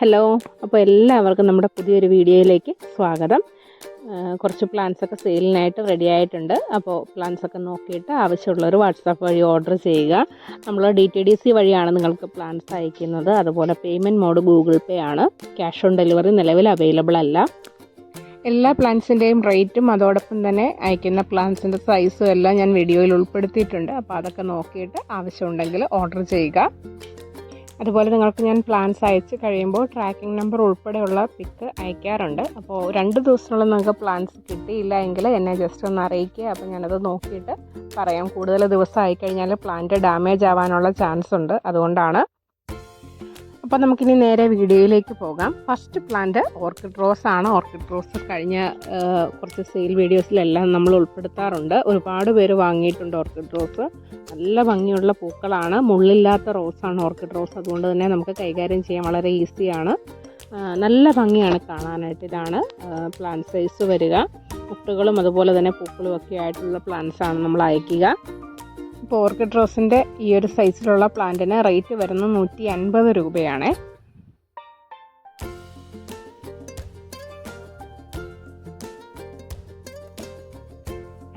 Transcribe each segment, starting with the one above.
Hello, അപ്പോൾ എല്ലാവർക്കും നമ്മുടെ പുതിയൊരു വീഡിയോയിലേക്ക് സ്വാഗതം. കുറച്ച് പ്ലാൻസൊക്കെ സെയിലിനായിട്ട് റെഡി ആയിട്ടുണ്ട്. അപ്പോൾ പ്ലാൻസൊക്കെ നോക്കിയിട്ട് ആവശ്യമുള്ളവർ വാട്സാപ്പ് വഴി ഓർഡർ ചെയ്യുക. നമ്മൾ DTDC വഴിയാണ് നിങ്ങൾക്ക് പ്ലാൻസ് അയക്കുന്നത്. അതുപോലെ പേയ്മെൻറ്റ് മോഡ് ഗൂഗിൾ പേ ആണ്. ക്യാഷ് ഓൺ ഡെലിവറി നിലവിൽ അവൈലബിൾ അല്ല. എല്ലാ പ്ലാൻസിൻ്റെയും റേറ്റും അതോടൊപ്പം തന്നെ അയക്കുന്ന പ്ലാൻസിൻ്റെ സൈസും എല്ലാം ഞാൻ വീഡിയോയിൽ ഉൾപ്പെടുത്തിയിട്ടുണ്ട്. അപ്പോൾ അതൊക്കെ നോക്കിയിട്ട് ആവശ്യമുണ്ടെങ്കിൽ ഓർഡർ ചെയ്യുക. അതുപോലെ നിങ്ങൾക്ക് ഞാൻ പ്ലാൻസ് അയച്ച് കഴിയുമ്പോൾ ട്രാക്കിംഗ് നമ്പർ ഉൾപ്പെടെയുള്ള പിക്ക് അയക്കാറുണ്ട്. അപ്പോൾ 2 ദിവസത്തിനുള്ളിൽ നിങ്ങൾക്ക് പ്ലാൻസ് കിട്ടിയില്ല എങ്കിൽ എന്നെ ജസ്റ്റ് ഒന്ന് അറിയിക്കുക. അപ്പോൾ ഞാനത് നോക്കിയിട്ട് പറയാം. കൂടുതൽ ദിവസം ആയിക്കഴിഞ്ഞാൽ പ്ലാന്റ് ഡാമേജ് ആവാനുള്ള ചാൻസ് ഉണ്ട്, അതുകൊണ്ടാണ്. അപ്പോൾ നമുക്കിനി നേരെ വീഡിയോയിലേക്ക് പോകാം. ഫസ്റ്റ് പ്ലാന്റ് ഓർക്കിഡ് റോസ് ആണ്. ഓർക്കിഡ് റോസ് കഴിഞ്ഞ കുറച്ച് സെയിൽ വീഡിയോസിലെല്ലാം നമ്മൾ ഉൾപ്പെടുത്താറുണ്ട്. ഒരുപാട് പേര് വാങ്ങിയിട്ടുണ്ട് ഓർക്കിഡ് റോസ്. നല്ല ഭംഗിയുള്ള പൂക്കളാണ്. മുള്ളില്ലാത്ത റോസാണ് ഓർക്കിഡ് റോസ്. അതുകൊണ്ട് തന്നെ നമുക്ക് കൈകാര്യം ചെയ്യാൻ വളരെ ഈസിയാണ്. നല്ല ഭംഗിയാണ് കാണാനായിട്ട്. ഇതാണ് പ്ലാന്റ് സൈസ് വരിക. മുട്ടുകളും അതുപോലെ തന്നെ പൂക്കളും ഒക്കെ ആയിട്ടുള്ള പ്ലാന്റ്സാണ് നമ്മൾ അയക്കുക. ഇപ്പോൾ ഓർക്കിഡ് റോസിൻ്റെ ഈ ഒരു സൈസിലുള്ള പ്ലാന്റിന് റേറ്റ് വരുന്നത് 150 രൂപയാണ്.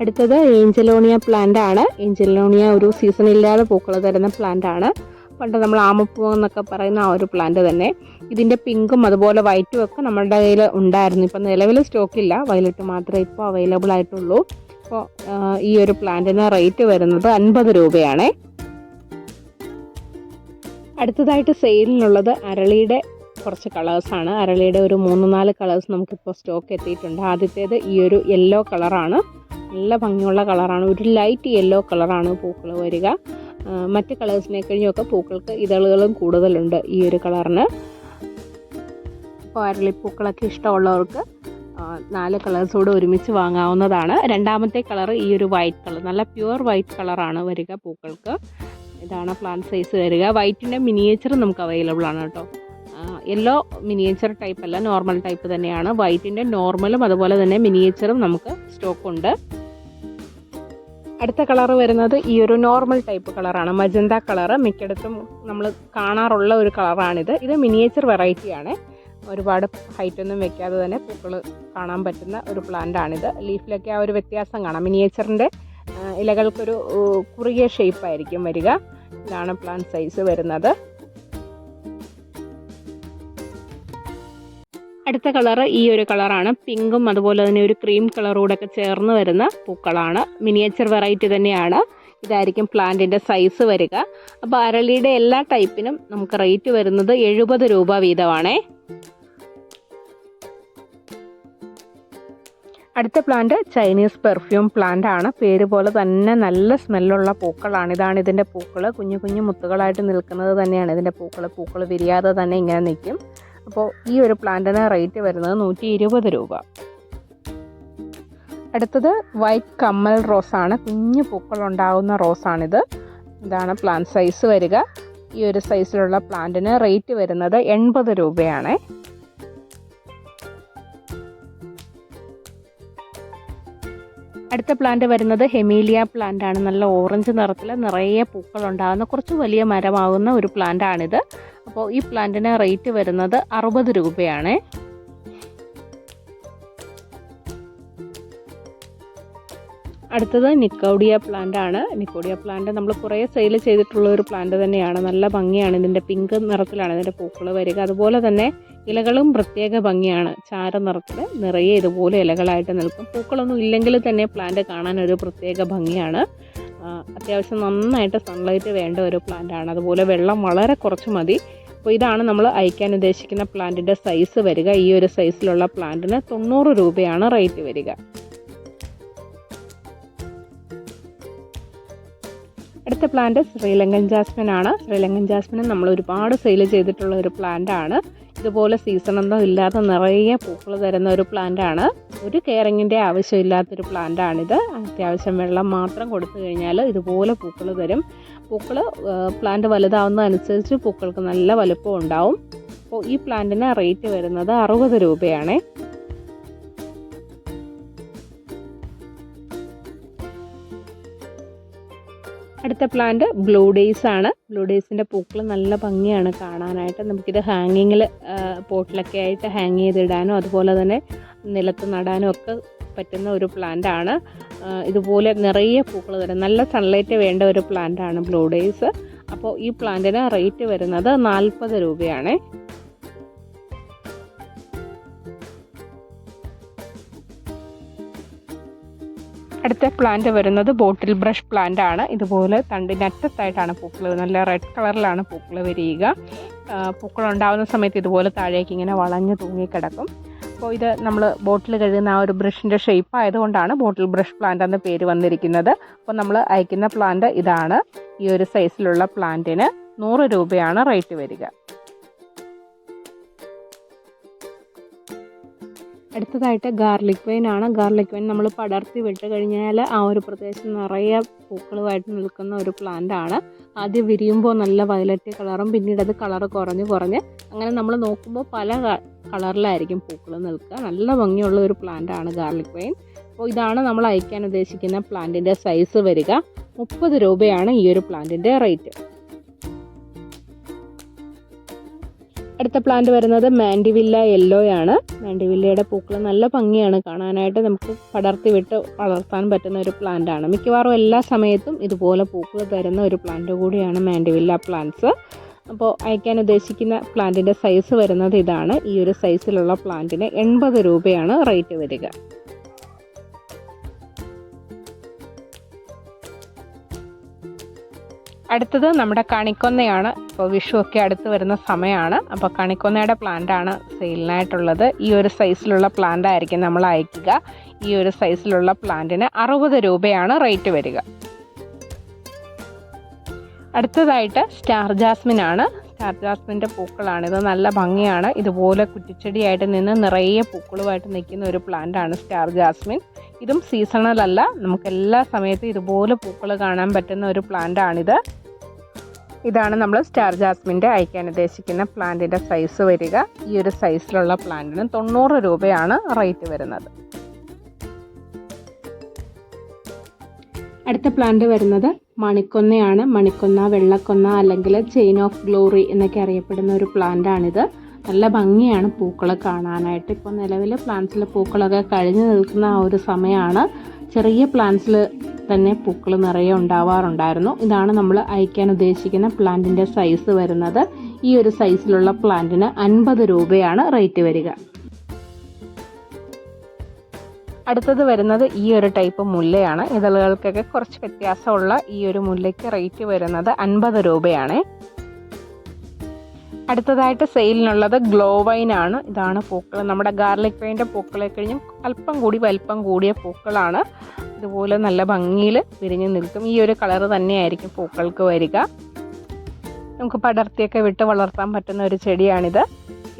അടുത്തത് ഏഞ്ചലോണിയ പ്ലാന്റ് ആണ്. ഏഞ്ചലോണിയ ഒരു സീസൺ ഇല്ലാതെ പൂക്കൾ തരുന്ന പ്ലാന്റ് ആണ്. പണ്ട് നമ്മൾ ആമപ്പൂ എന്നൊക്കെ പറയുന്ന ആ ഒരു പ്ലാന്റ് തന്നെ. ഇതിൻ്റെ പിങ്കും അതുപോലെ വൈറ്റും ഒക്കെ നമ്മുടെ കയ്യിൽ ഉണ്ടായിരുന്നു. ഇപ്പം നിലവിൽ സ്റ്റോക്കില്ല, വയലറ്റ് മാത്രമേ ഇപ്പോൾ അവൈലബിൾ ആയിട്ടുള്ളൂ. അപ്പോൾ ഈ ഒരു പ്ലാന്റിന് റേറ്റ് വരുന്നത് 50 രൂപയാണ്. അടുത്തതായിട്ട് സെയിലിനുള്ളത് അരളിയുടെ കുറച്ച് കളേഴ്സാണ്. അരളിയുടെ ഒരു 3-4 കളേഴ്സ് നമുക്കിപ്പോൾ സ്റ്റോക്ക് എത്തിയിട്ടുണ്ട്. ആദ്യത്തേത് ഈ ഒരു യെല്ലോ കളറാണ്. നല്ല ഭംഗിയുള്ള കളറാണ്. ഒരു ലൈറ്റ് യെല്ലോ കളറാണ് പൂക്കൾ വരിക. മറ്റ് കളേഴ്സിനെ കഴിഞ്ഞൊക്കെ പൂക്കൾക്ക് ഇതളുകളും കൂടുതലുണ്ട് ഈ ഒരു കളറിന്. അപ്പോൾ അരളിപ്പൂക്കളൊക്കെ ഇഷ്ടമുള്ളവർക്ക് 4 കളേഴ്സോട് ഒരുമിച്ച് വാങ്ങാവുന്നതാണ്. രണ്ടാമത്തെ കളർ ഈ ഒരു വൈറ്റ് കളർ, നല്ല പ്യുവർ വൈറ്റ് കളറാണ് വരിക പൂക്കൾക്ക്. ഇതാണ് പ്ലാന്റ് സൈസ് വരിക. വൈറ്റിൻ്റെ മിനിയേച്ചർ നമുക്ക് അവൈലബിൾ ആണ് കേട്ടോ. യെല്ലോ മിനിയേച്ചർ ടൈപ്പ് അല്ല, നോർമൽ ടൈപ്പ് തന്നെയാണ്. വൈറ്റിൻ്റെ നോർമലും അതുപോലെ തന്നെ മിനിയേച്ചറും നമുക്ക് സ്റ്റോക്കുണ്ട്. അടുത്ത കളർ വരുന്നത് ഈ ഒരു നോർമൽ ടൈപ്പ് കളറാണ്. മജന്ത കളറ് മിക്കയിടത്തും നമ്മൾ കാണാറുള്ള ഒരു കളറാണിത്. ഇത് മിനിയേച്ചർ വെറൈറ്റിയാണ്. ഒരുപാട് ഹൈറ്റൊന്നും വെക്കാതെ തന്നെ പൂക്കൾ കാണാൻ പറ്റുന്ന ഒരു പ്ലാന്റാണിത്. ലീഫിലൊക്കെ ആ ഒരു വ്യത്യാസം കാണാം. മിനിയേച്ചറിൻ്റെ ഇലകൾക്കൊരു കുറുകിയ ഷേപ്പായിരിക്കും വരിക. ഇതാണ് പ്ലാന്റ് സൈസ് വരുന്നത്. അടുത്ത കളറ് ഈ ഒരു കളറാണ്. പിങ്കും അതുപോലെ തന്നെ ഒരു ക്രീം കളറൂടൊക്കെ ചേർന്ന് വരുന്ന പൂക്കളാണ്. മിനിയേച്ചർ വെറൈറ്റി തന്നെയാണ്. ഇതായിരിക്കും പ്ലാന്റിൻ്റെ സൈസ് വരിക. അപ്പോൾ അരളിയുടെ എല്ലാ ടൈപ്പിനും നമുക്ക് റേറ്റ് വരുന്നത് 70 രൂപ വീതമാണേ. അടുത്ത പ്ലാന്റ് ചൈനീസ് പെർഫ്യൂം പ്ലാന്റ് ആണ്. പേര് പോലെ തന്നെ നല്ല സ്മെല്ലുള്ള പൂക്കളാണ്. ഇതാണ് ഇതിൻ്റെ പൂക്കൾ. കുഞ്ഞു കുഞ്ഞു മുത്തുകളായിട്ട് നിൽക്കുന്നത് തന്നെയാണ് ഇതിൻ്റെ പൂക്കൾ. പൂക്കൾ വിരിയാതെ തന്നെ ഇങ്ങനെ നിൽക്കും. അപ്പോൾ ഈ ഒരു പ്ലാന്റിന് റേറ്റ് വരുന്നത് 120 രൂപ. അടുത്തത് വൈറ്റ് കമ്മൽ റോസാണ്. കുഞ്ഞു പൂക്കൾ ഉണ്ടാകുന്ന റോസാണിത്. ഇതാണ് പ്ലാന്റ് സൈസ് വരിക. ഈ ഒരു സൈസിലുള്ള പ്ലാന്റിന് റേറ്റ് വരുന്നത് 80 രൂപയാണ്. അടുത്ത പ്ലാന്റ് വരുന്നത് ഹെമീലിയ പ്ലാന്റ് ആണ്. നല്ല ഓറഞ്ച് നിറത്തിൽ നിറയെ പൂക്കൾ ഉണ്ടാകുന്ന കുറച്ച് വലിയ മരമാകുന്ന ഒരു പ്ലാന്റ് ആണിത്. അപ്പോൾ ഈ പ്ലാന്റിന് റേറ്റ് വരുന്നത് 60 രൂപയാണ്. അടുത്തത് നിക്കോഡിയ പ്ലാന്റ് ആണ്. നിക്കോഡിയ പ്ലാന്റ് നമ്മൾ കുറേ സെയിൽ ചെയ്തിട്ടുള്ള ഒരു പ്ലാന്റ് തന്നെയാണ്. നല്ല ഭംഗിയാണ്. ഇതിൻ്റെ പിങ്ക് നിറത്തിലാണ് ഇതിൻ്റെ പൂക്കൾ വരിക. അതുപോലെ തന്നെ ഇലകളും പ്രത്യേക ഭംഗിയാണ്. ചാര നിറത്തിൽ നിറയെ ഇതുപോലെ ഇലകളായിട്ട് നിൽക്കും. പൂക്കളൊന്നും ഇല്ലെങ്കിൽ തന്നെ പ്ലാന്റ് കാണാൻ ഒരു പ്രത്യേക ഭംഗിയാണ്. അത്യാവശ്യം നന്നായിട്ട് സൺലൈറ്റ് വേണ്ട ഒരു പ്ലാന്റ് ആണ്. അതുപോലെ വെള്ളം വളരെ കുറച്ച് മതി. അപ്പോൾ ഇതാണ് നമ്മൾ അയക്കാൻ ഉദ്ദേശിക്കുന്ന പ്ലാന്റിൻ്റെ സൈസ് വരിക. ഈ ഒരു സൈസിലുള്ള പ്ലാന്റിന് 90 രൂപയാണ് റേറ്റ് വരിക. അടുത്ത പ്ലാന്റ് ശ്രീലങ്കൻ ജാസ്മിൻ ആണ്. ശ്രീലങ്കൻ ജാസ്മിൻ നമ്മൾ ഒരുപാട് സെയിൽ ചെയ്തിട്ടുള്ള ഒരു പ്ലാന്റ് ആണ്. ഇതുപോലെ സീസണൊന്നും ഇല്ലാതെ നിറയെ പൂക്കൾ തരുന്ന ഒരു പ്ലാന്റ് ആണ്. ഒരു കെയറിങ്ങിൻ്റെ ആവശ്യമില്ലാത്തൊരു പ്ലാന്റ് ആണിത്. അത്യാവശ്യം വെള്ളം മാത്രം കൊടുത്തു കഴിഞ്ഞാൽ ഇതുപോലെ പൂക്കൾ തരും. പൂക്കൾ പ്ലാന്റ് വലുതാവുന്നതനുസരിച്ച് പൂക്കൾക്ക് നല്ല വലുപ്പം ഉണ്ടാവും. അപ്പോൾ ഈ പ്ലാന്റിന് റേറ്റ് വരുന്നത് 60 രൂപയാണ്. അടുത്ത പ്ലാന്റ് ബ്ലൂ ഡേയ്സ് ആണ്. ബ്ലൂ ഡേയ്സിൻ്റെ പൂക്കൾ നല്ല ഭംഗിയാണ് കാണാനായിട്ട്. നമുക്കിത് ഹാങ്ങിങ്ങിൽ പോട്ടിലൊക്കെ ആയിട്ട് ഹാങ് ചെയ്തിടാനോ അതുപോലെ തന്നെ നിലത്ത് നടാനും ഒക്കെ പറ്റുന്ന ഒരു പ്ലാന്റ് ആണ്. ഇതുപോലെ നിറയെ പൂക്കൾ തരും. നല്ല സൺലൈറ്റ് വേണ്ട ഒരു പ്ലാന്റ് ആണ് ബ്ലൂ ഡേയ്സ്. അപ്പോൾ ഈ പ്ലാന്റിന് റേറ്റ് വരുന്നത് 40 രൂപയാണ്. അടുത്ത പ്ലാന്റ് വരുന്നത് ബോട്ടിൽ ബ്രഷ് പ്ലാന്റ് ആണ്. ഇതുപോലെ തണ്ടിനറ്റത്തായിട്ടാണ് പൂക്കൾ, നല്ല റെഡ് കളറിലാണ് പൂക്കൾ വരിക. പൂക്കൾ ഉണ്ടാകുന്ന സമയത്ത് ഇതുപോലെ താഴേക്ക് ഇങ്ങനെ വളഞ്ഞു തൂങ്ങിക്കിടക്കും. അപ്പോൾ ഇത് നമ്മൾ ബോട്ടിൽ കഴുകുന്ന ആ ഒരു ബ്രഷിൻ്റെ ഷേപ്പ് ആയതുകൊണ്ടാണ് ബോട്ടിൽ ബ്രഷ് പ്ലാന്റ് എന്ന പേര് വന്നിരിക്കുന്നത്. അപ്പോൾ നമ്മൾ അയക്കുന്ന പ്ലാന്റ് ഇതാണ്. ഈ ഒരു സൈസിലുള്ള പ്ലാന്റിന് 100 രൂപയാണ് റേറ്റ് വരിക. അടുത്തതായിട്ട് ഗാർലിക് വൈൻ ആണ്. ഗാർലിക് വൈൻ നമ്മൾ പടർത്തി വിട്ട് കഴിഞ്ഞാൽ ആ ഒരു പ്രദേശം നിറയെ പൂക്കളുമായിട്ട് നിൽക്കുന്ന ഒരു പ്ലാന്റ് ആണ്. ആദ്യം വിരിയുമ്പോൾ നല്ല വയലറ്റ് കളറും പിന്നീട് അത് കളറ് കുറഞ്ഞ് അങ്ങനെ നമ്മൾ നോക്കുമ്പോൾ പല കളറിലായിരിക്കും പൂക്കൾ നിൽക്കുക. നല്ല ഭംഗിയുള്ള ഒരു പ്ലാന്റ് ആണ് ഗാർലിക് വൈൻ. അപ്പോൾ ഇതാണ് നമ്മൾ അയക്കാൻ ഉദ്ദേശിക്കുന്ന പ്ലാന്റിൻ്റെ സൈസ് വരിക. 30 രൂപയാണ് ഈ ഒരു പ്ലാന്റിൻ്റെ റേറ്റ്. അടുത്ത പ്ലാന്റ് വരുന്നത് മാൻഡിവില്ല യെല്ലോ ആണ്. മാൻഡിവില്ലയുടെ പൂക്കൾ നല്ല ഭംഗിയാണ് കാണാനായിട്ട്. നമുക്ക് പടർത്തി വിട്ട് വളർത്താൻ പറ്റുന്ന ഒരു പ്ലാന്റ് ആണ്. മിക്കവാറും എല്ലാ സമയത്തും ഇതുപോലെ പൂക്കൾ തരുന്ന ഒരു പ്ലാന്റ് കൂടിയാണ് മാൻഡിവില്ല പ്ലാന്റ്സ്. അപ്പോൾ അയക്കാൻ ഉദ്ദേശിക്കുന്ന പ്ലാന്റിൻ്റെ സൈസ് വരുന്നത് ഇതാണ്. ഈ ഒരു സൈസിലുള്ള പ്ലാന്റിന് 80 രൂപയാണ് റേറ്റ് വരിക. അടുത്തത് നമ്മുടെ കണിക്കൊന്നയാണ്. ഇപ്പോൾ വിഷു ഒക്കെ അടുത്ത് വരുന്ന സമയമാണ്. അപ്പോൾ കണിക്കൊന്നയുടെ പ്ലാന്റാണ് സെയിലിനായിട്ടുള്ളത്. ഈ ഒരു സൈസിലുള്ള പ്ലാന്റ് ആയിരിക്കും നമ്മൾ അയക്കുക. ഈ ഒരു സൈസിലുള്ള പ്ലാന്റിന് 60 രൂപയാണ് റേറ്റ് വരിക. അടുത്തതായിട്ട് സ്റ്റാർ ജാസ്മിൻ ആണ്. സ്റ്റാർ ജാസ്മിൻ്റെ പൂക്കളാണ്. ഇത് നല്ല ഭംഗിയാണ്. ഇതുപോലെ കുറ്റിച്ചെടിയായിട്ട് നിന്ന് നിറയെ പൂക്കളുമായിട്ട് നിൽക്കുന്ന ഒരു പ്ലാന്റ് ആണ് സ്റ്റാർ ജാസ്മിൻ. ഇതും സീസണൽ അല്ല, നമുക്ക് എല്ലാ സമയത്തും ഇതുപോലെ പൂക്കൾ കാണാൻ പറ്റുന്ന ഒരു പ്ലാന്റ് ആണിത്. ഇതാണ് നമ്മൾ സ്റ്റാർ ജാസ്മിൻ്റെ അയക്കാൻ ഉദ്ദേശിക്കുന്ന പ്ലാന്റിൻ്റെ സൈസ് വരിക. ഈ ഒരു സൈസിലുള്ള പ്ലാന്റിന് 90 രൂപയാണ് റേറ്റ് വരുന്നത്. അടുത്ത പ്ലാന്റ് വരുന്നത് മണിക്കൊന്നയാണ്. മണിക്കൊന്ന, വെള്ളക്കൊന്ന അല്ലെങ്കിൽ ചെയിൻ ഓഫ് ഗ്ലോറി എന്നൊക്കെ അറിയപ്പെടുന്ന ഒരു പ്ലാന്റാണിത്. നല്ല ഭംഗിയാണ് പൂക്കൾ കാണാനായിട്ട്. ഇപ്പോൾ നിലവിൽ പ്ലാന്റ്സിൽ പൂക്കളൊക്കെ കഴിഞ്ഞു നിൽക്കുന്ന ആ ഒരു സമയമാണ്. ചെറിയ പ്ലാന്റ്സിൽ തന്നെ പൂക്കൾ നിറയെ ഉണ്ടാവാറുണ്ടായിരുന്നു. ഇതാണ് നമ്മൾ അയക്കാൻ ഉദ്ദേശിക്കുന്ന പ്ലാന്റിൻ്റെ സൈസ് വരുന്നത്. ഈ ഒരു സൈസിലുള്ള പ്ലാന്റിന് 50 രൂപയാണ് റേറ്റ് വരിക. അടുത്തത് വരുന്നത് ഈ ഒരു ടൈപ്പ് മുല്ലയാണ്. ഇതളുകൾക്കൊക്കെ കുറച്ച് വ്യത്യാസമുള്ള ഈ ഒരു മുല്ലയ്ക്ക് റേറ്റ് വരുന്നത് 50 രൂപയാണ്. അടുത്തതായിട്ട് സെയിലിനുള്ളത് ഗ്ലോ വൈൻ ആണ്. ഇതാണ് പൂക്കൾ. നമ്മുടെ ഗാർലിക് വൈൻ്റെ പൂക്കളെ കഴിഞ്ഞും അല്പം കൂടി വലിപ്പം കൂടിയ പൂക്കളാണ്. ഇതുപോലെ നല്ല ഭംഗിയിൽ വിരിഞ്ഞ് നിൽക്കും. ഈ ഒരു കളറ് തന്നെയായിരിക്കും പൂക്കൾക്ക് വരിക. നമുക്ക് പടർത്തിയൊക്കെ വിട്ട് വളർത്താൻ പറ്റുന്ന ഒരു ചെടിയാണിത്.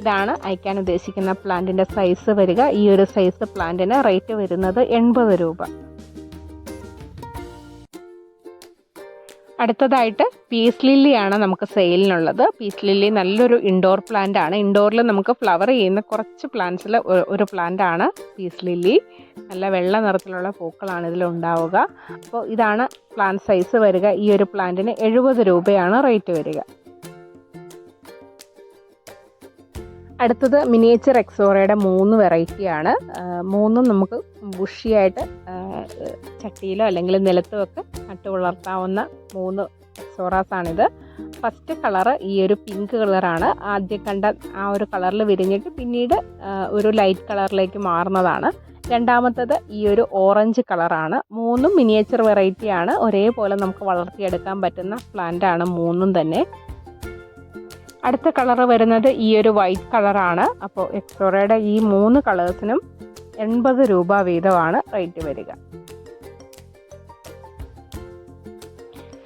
ഇതാണ് അയക്കാൻ ഉദ്ദേശിക്കുന്ന പ്ലാന്റിൻ്റെ സൈസ് വരിക. ഈ ഒരു സൈസ് പ്ലാന്റിന് റേറ്റ് വരുന്നത് 80 രൂപ. അടുത്തതായിട്ട് പീസ് ലില്ലിയാണ് നമുക്ക് സെയിലിനുള്ളത്. പീസ് ലില്ലി നല്ലൊരു ഇൻഡോർ പ്ലാന്റ് ആണ്. ഇൻഡോറിൽ നമുക്ക് ഫ്ലവർ ചെയ്യുന്ന കുറച്ച് പ്ലാന്റ്സിൽ ഒരു പ്ലാന്റ് ആണ് പീസ് ലില്ലി. നല്ല വെള്ള നിറത്തിലുള്ള പൂക്കളാണ് ഇതിലുണ്ടാവുക. അപ്പോൾ ഇതാണ് പ്ലാന്റ് സൈസ് വരിക. ഈ ഒരു പ്ലാന്റിന് 70 രൂപയാണ് റേറ്റ് വരിക. അടുത്തത് മിനിയേച്ചർ എക്സോറയുടെ 3 വെറൈറ്റിയാണ്. 3 നമുക്ക് ബുഷിയായിട്ട് ചട്ടിയിലോ അല്ലെങ്കിൽ നിലത്തോ ഒക്കെ നട്ട് വളർത്താവുന്ന 3 എക്സോറാസാണിത്. ഫസ്റ്റ് കളറ് ഈ ഒരു പിങ്ക് കളറാണ്. ആദ്യം കണ്ട ആ ഒരു കളറിൽ വിരിഞ്ഞിട്ട് പിന്നീട് ഒരു ലൈറ്റ് കളറിലേക്ക് മാറുന്നതാണ്. രണ്ടാമത്തത് ഈ ഒരു ഓറഞ്ച് കളറാണ്. 3 മിനിയേച്ചർ വെറൈറ്റിയാണ്. ഒരേപോലെ നമുക്ക് വളർത്തിയെടുക്കാൻ പറ്റുന്ന പ്ലാന്റാണ് 3 തന്നെ. അടുത്ത കളറ് വരുന്നത് ഈ ഒരു വൈറ്റ് കളറാണ്. അപ്പോൾ എക്സോറയുടെ ഈ 3 കളേഴ്സിനും 80 രൂപ വീതമാണ് റേറ്റ് വരിക.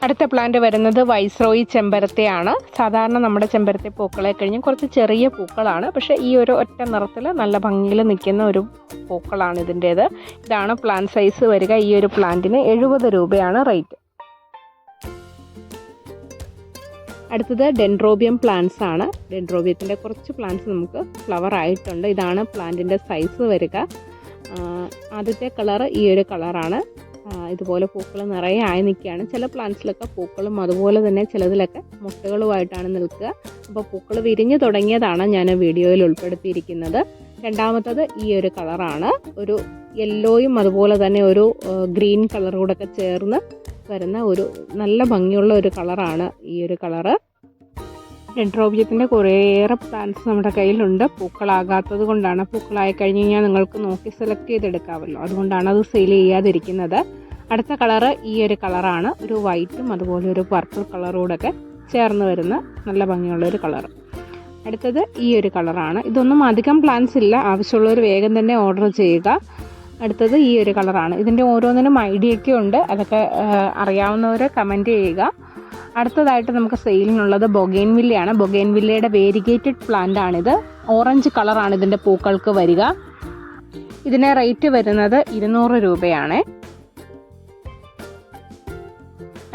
അടുത്ത പ്ലാന്റ് വരുന്നത് വൈസ്രോയി ചെമ്പരത്തിയാണ്. സാധാരണ നമ്മുടെ ചെമ്പരത്തി പൂക്കളെ കഴിഞ്ഞും കുറച്ച് ചെറിയ പൂക്കളാണ്. പക്ഷേ ഈ ഒരു ഒറ്റ നിറത്തിൽ നല്ല ഭംഗിയിൽ നിൽക്കുന്ന ഒരു പൂക്കളാണ് ഇതിൻ്റേത്. ഇതാണ് പ്ലാന്റ് സൈസ് വരിക. ഈ ഒരു പ്ലാന്റിന് 70 രൂപയാണ് റേറ്റ്. അടുത്തത് ഡെൻഡ്രോബിയം പ്ലാന്റ്സ് ആണ്. ഡെൻഡ്രോബിയത്തിൻ്റെ കുറച്ച് പ്ലാന്റ്സ് നമുക്ക് ഫ്ലവർ ആയിട്ടുണ്ട്. ഇതാണ് പ്ലാന്റിൻ്റെ സൈസ് വരിക. ആദ്യത്തെ കളറ് ഈ ഒരു കളറാണ്. ഇതുപോലെ പൂക്കൾ നിറയെ ആയി നിൽക്കുകയാണ്. ചില പ്ലാന്റ്സിലൊക്കെ പൂക്കളും അതുപോലെ തന്നെ ചിലതിലൊക്കെ മുട്ടുകളുമായിട്ടാണ് നിൽക്കുക. അപ്പോൾ പൂക്കൾ വിരിഞ്ഞു തുടങ്ങിയതാണ് ഞാൻ വീഡിയോയിൽ ഉൾപ്പെടുത്തിയിരിക്കുന്നത്. രണ്ടാമത്തത് ഈ ഒരു കളറാണ്. ഒരു യെല്ലോയും അതുപോലെ തന്നെ ഒരു ഗ്രീൻ കളറോടൊക്കെ ചേർന്ന് വരുന്ന ഒരു നല്ല ഭംഗിയുള്ള ഒരു കളറാണ് ഈ ഒരു കളറ്. ഡെൻഡ്രോബിയത്തിൻ്റെ കുറേയേറെ പ്ലാന്റ്സ് നമ്മുടെ കയ്യിലുണ്ട്. പൂക്കളാകാത്തത് കൊണ്ടാണ്. പൂക്കളായി കഴിഞ്ഞ് കഴിഞ്ഞാൽ നിങ്ങൾക്ക് നോക്കി സെലക്ട് ചെയ്തെടുക്കാമല്ലോ, അതുകൊണ്ടാണ് അത് സെയിൽ ചെയ്യാതിരിക്കുന്നത്. അടുത്ത കളറ് ഈ ഒരു കളറാണ്. ഒരു വൈറ്റും അതുപോലെ ഒരു പർപ്പിൾ കളറോടൊക്കെ ചേർന്ന് വരുന്ന നല്ല ഭംഗിയുള്ളൊരു കളർ. അടുത്തത് ഈ ഒരു കളറാണ്. ഇതൊന്നും അധികം പ്ലാന്റ്സ് ഇല്ല, ആവശ്യമുള്ളവർ വേഗം തന്നെ ഓർഡർ ചെയ്യുക. അടുത്തത് ഈ ഒരു കളറാണ്. ഇതിൻ്റെ ഓരോന്നിനും ഐഡിയൊക്കെ ഉണ്ട്, അതൊക്കെ അറിയാവുന്നവർ കമൻറ്റ് ചെയ്യുക. അടുത്തതായിട്ട് നമുക്ക് സെയിലിനുള്ളത് ബൊഗെയിൻവില്ലയാണ്. ബൊഗെയിൻവില്ലയുടെ വേരിഗേറ്റഡ് പ്ലാന്റ് ആണിത്. ഓറഞ്ച് കളറാണ് ഇതിൻ്റെ പൂക്കൾക്ക് വരിക. ഇതിന് റേറ്റ് വരുന്നത് 200 രൂപയാണ്.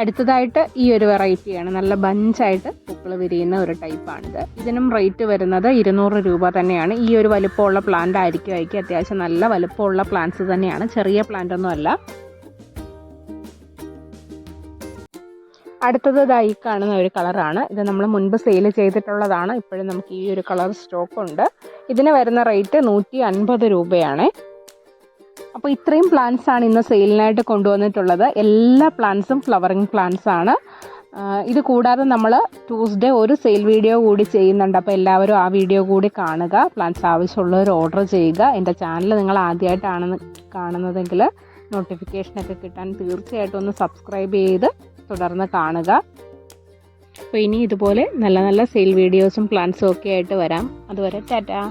അടുത്തതായിട്ട് ഈ ഒരു വെറൈറ്റിയാണ്. നല്ല ബഞ്ചായിട്ട് പൂക്കൾ വിരിയുന്ന ഒരു ടൈപ്പാണിത്. ഇതിനും റേറ്റ് വരുന്നത് 200 രൂപ തന്നെയാണ്. ഈ ഒരു വലുപ്പമുള്ള പ്ലാന്റ് ആയിരിക്കും. അത്യാവശ്യം നല്ല വലുപ്പമുള്ള പ്ലാന്റ്സ് തന്നെയാണ്, ചെറിയ പ്ലാന്റ് ഒന്നും അല്ല. അടുത്തത് ഈ കാണുന്ന ഒരു കളറാണ്. ഇത് നമ്മൾ മുൻപ് സെയിൽ ചെയ്തിട്ടുള്ളതാണ്. ഇപ്പോഴും നമുക്ക് ഈ ഒരു കളർ സ്റ്റോക്ക് ഉണ്ട്. ഇതിന് വരുന്ന റേറ്റ് 150 രൂപയാണ്. അപ്പോൾ ഇത്രയും പ്ലാന്റ്സ് ആണ് ഇന്ന് സെയിലിനായിട്ട് കൊണ്ടുവന്നിട്ടുള്ളത്. എല്ലാ പ്ലാന്റ്സും ഫ്ലവറിങ് പ്ലാന്റ്സ് ആണ്. ഇത് കൂടാതെ നമ്മൾ ട്യൂസ്ഡേ ഒരു സെയിൽ വീഡിയോ കൂടി ചെയ്യുന്നുണ്ട്. അപ്പോൾ എല്ലാവരും ആ വീഡിയോ കൂടി കാണുക. പ്ലാന്റ്സ് ആവശ്യമുള്ളവർ ഓർഡർ ചെയ്യുക. എൻ്റെ ചാനൽ നിങ്ങൾ ആദ്യമായിട്ടാണ് കാണുന്നതെങ്കിൽ നോട്ടിഫിക്കേഷനൊക്കെ കിട്ടാൻ തീർച്ചയായിട്ടും ഒന്ന് സബ്സ്ക്രൈബ് ചെയ്ത് തുടർന്ന് കാണുക. അപ്പോൾ ഇനി ഇതുപോലെ നല്ല നല്ല സെയിൽ വീഡിയോസും പ്ലാൻസും ഒക്കെ ആയിട്ട് വരാം. അതുവരെ ടാറ്റാ.